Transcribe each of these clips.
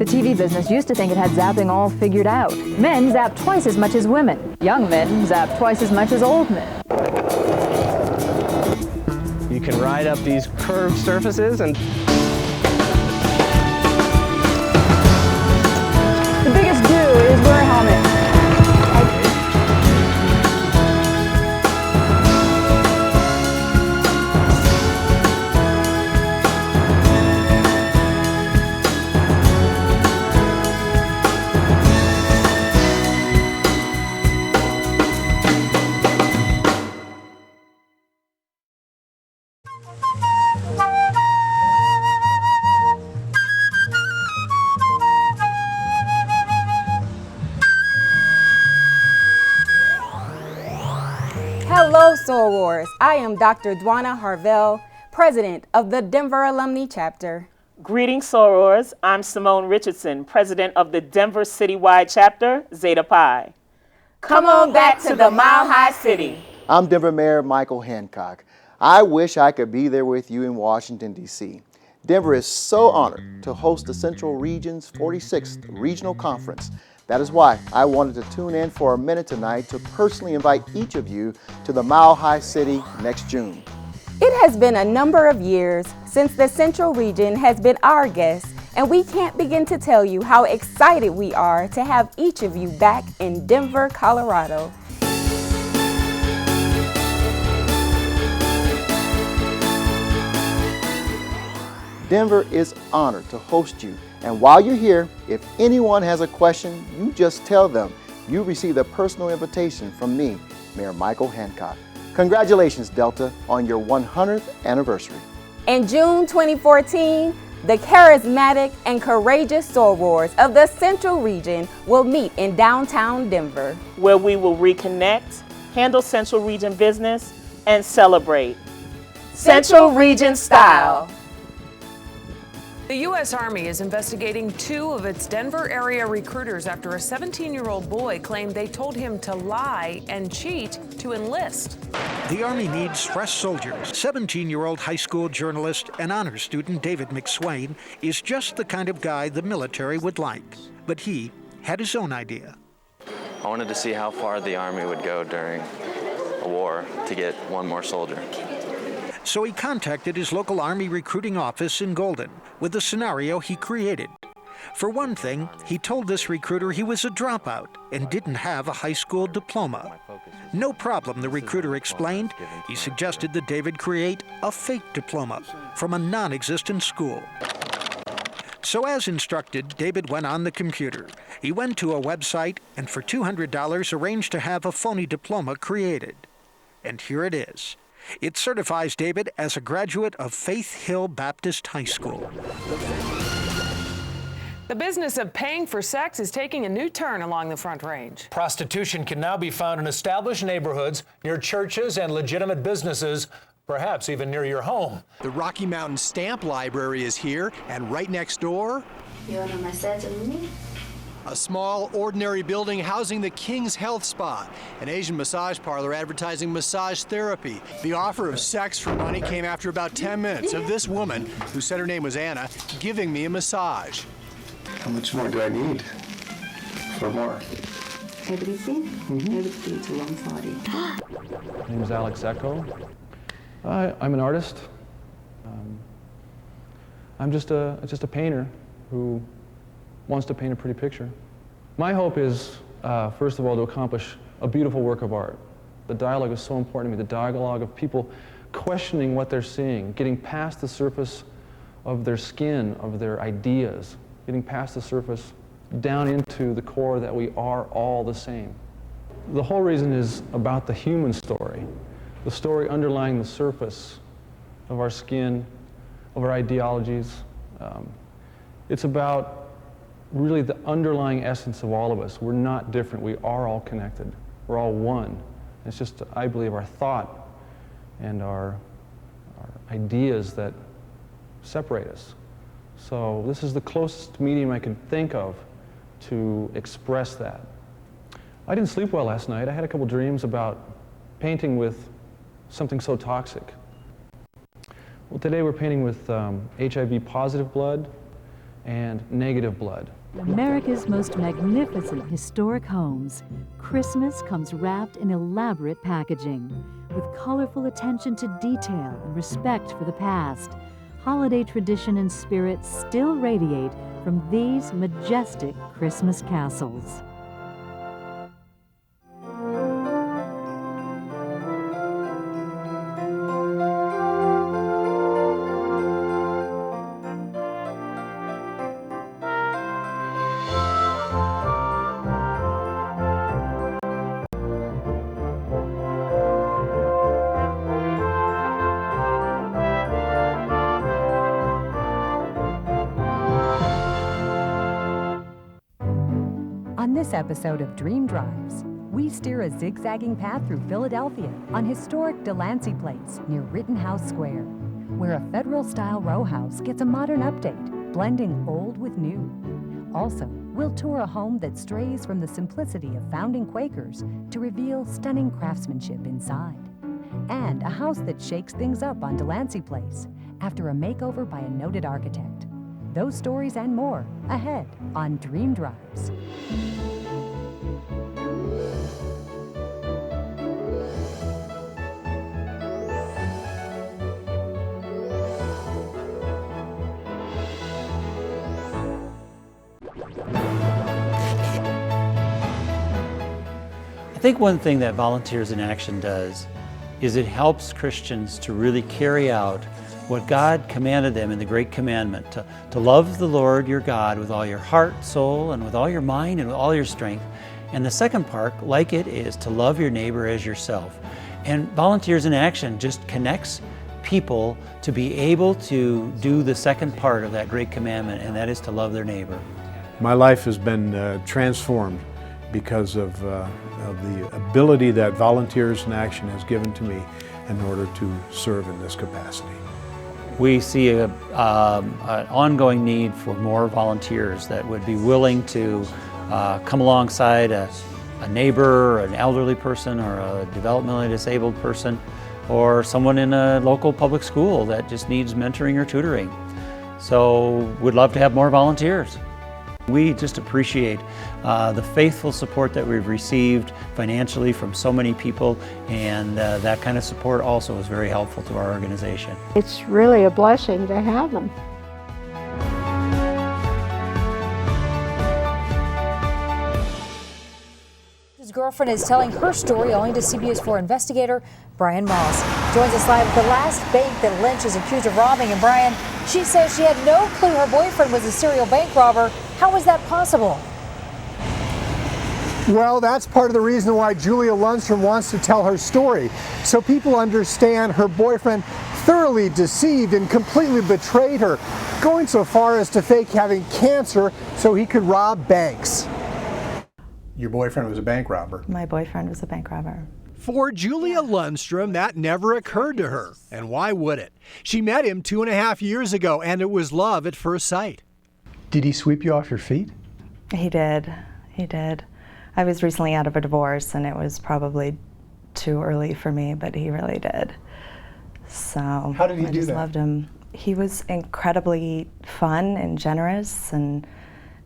The TV business used to think it had zapping all figured out. Men zap twice as much as women. Young men zap twice as much as old men. You can ride up these curved surfaces and the biggest do is wear a helmet. Hello, sorors. I am Dr. Dwana Harvell, president of the Denver Alumni Chapter. Greetings, sorors. I'm Simone Richardson, president of the Denver Citywide Chapter, Zeta Pi. Come on back to the Mile High City. I'm Denver Mayor Michael Hancock. I wish I could be there with you in Washington, D.C. Denver is so honored to host the Central Region's 46th Regional Conference. That is why I wanted to tune in for a minute tonight to personally invite each of you to the Mile High City next June. It has been a number of years since the Central Region has been our guest, and we can't begin to tell you how excited we are to have each of you back in Denver, Colorado. Denver is honored to host you, and while you're here, if anyone has a question, you just tell them. You received a personal invitation from me, Mayor Michael Hancock. Congratulations, Delta, on your 100th anniversary. In June 2014, the charismatic and courageous sorors of the Central Region will meet in downtown Denver, where we will reconnect, handle Central Region business, and celebrate Central Region style. The U.S. Army is investigating 2 of its Denver area recruiters after a 17-year-old boy claimed they told him to lie and cheat to enlist. The Army needs fresh soldiers. 17-year-old high school journalist and honor student David McSwain is just the kind of guy the military would like. But he had his own idea. I wanted to see how far the Army would go during a war to get one more soldier. So he contacted his local Army recruiting office in Golden with a scenario he created. For one thing, he told this recruiter he was a dropout and didn't have a high school diploma. No problem, the recruiter explained. He suggested that David create a fake diploma from a non-existent school. So as instructed, David went on the computer. He went to a website and for $200 arranged to have a phony diploma created. And here it is. It certifies David as a graduate of Faith Hill Baptist High School. The business of paying for sex is taking a new turn along the Front Range. Prostitution can now be found in established neighborhoods, near churches and legitimate businesses, perhaps even near your home. The Rocky Mountain Stamp Library is here, and right next door, a small, ordinary building housing the King's Health Spa, an Asian massage parlor advertising massage therapy. The offer of sex for money came after about 10 minutes of this woman, who said her name was Anna, giving me a massage. How much more do I need for more? Everything? Everything to 140. My name is Alex Echo. I'm an artist. I'm just a painter who wants to paint a pretty picture. My hope is, first of all, to accomplish a beautiful work of art. The dialogue is so important to me, the dialogue of people questioning what they're seeing, getting past the surface of their skin, of their ideas, getting past the surface down into the core that we are all the same. The whole reason is about the human story, the story underlying the surface of our skin, of our ideologies. It's about really the underlying essence of all of us. We're not different. We are all connected. We're all one. It's just, I believe, our thought and our ideas that separate us. So this is the closest medium I can think of to express that. I didn't sleep well last night. I had a couple dreams about painting with something so toxic. Well, today we're painting with HIV positive blood and negative blood. America's most magnificent historic homes, Christmas comes wrapped in elaborate packaging. With colorful attention to detail and respect for the past, holiday tradition and spirit still radiate from these majestic Christmas castles. On this episode of Dream Drives, we steer a zigzagging path through Philadelphia on historic Delancey Place near Rittenhouse Square, where a federal-style row house gets a modern update, blending old with new. Also, we'll tour a home that strays from the simplicity of founding Quakers to reveal stunning craftsmanship inside. And a house that shakes things up on Delancey Place after a makeover by a noted architect. Those stories and more ahead on Dream Drives. I think one thing that Volunteers in Action does is it helps Christians to really carry out what God commanded them in the Great Commandment, to love the Lord your God with all your heart, soul, and with all your mind and with all your strength. And the second part, like it, is to love your neighbor as yourself. And Volunteers in Action just connects people to be able to do the second part of that Great Commandment, and that is to love their neighbor. My life has been transformed because of the ability that Volunteers in Action has given to me in order to serve in this capacity. We see an ongoing need for more volunteers that would be willing to come alongside a neighbor, an elderly person, or a developmentally disabled person, or someone in a local public school that just needs mentoring or tutoring. So we'd love to have more volunteers. We just appreciate the faithful support that we've received financially from so many people, and that kind of support also is very helpful to our organization. It's really a blessing to have them. His girlfriend is telling her story only to CBS 4 investigator Brian Moss. Joins us live with the last bank that Lynch is accused of robbing. And Brian, she says she had no clue her boyfriend was a serial bank robber. How was that possible? Well, that's part of the reason why Julia Lundstrom wants to tell her story, so people understand her boyfriend thoroughly deceived and completely betrayed her, going so far as to fake having cancer so he could rob banks. Your boyfriend was a bank robber. My boyfriend was a bank robber. For Julia Lundstrom, that never occurred to her. And why would it? She met him 2.5 years ago, and it was love at first sight. Did he sweep you off your feet? He did. He did. I was recently out of a divorce, and it was probably too early for me, but he really did. So how did he do that? I just loved him. He was incredibly fun and generous and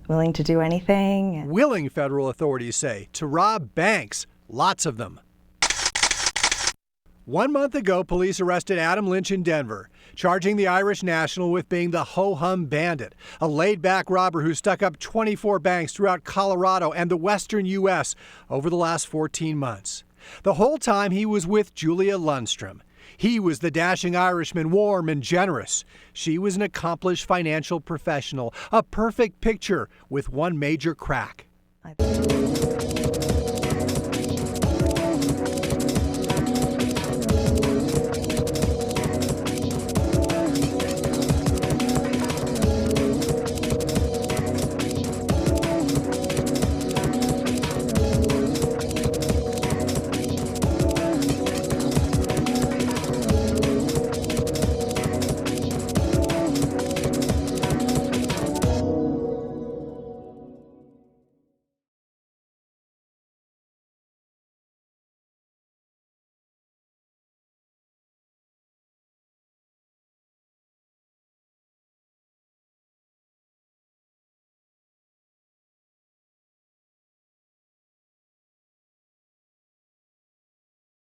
willing to do anything. Willing, federal authorities say, to rob banks, lots of them. 1 month ago, police arrested Adam Lynch in Denver, charging the Irish national with being the ho-hum bandit, a laid-back robber who stuck up 24 banks throughout Colorado and the western U.S. over the last 14 months. The whole time he was with Julia Lundstrom. He was the dashing Irishman, warm and generous. She was an accomplished financial professional, a perfect picture with one major crack.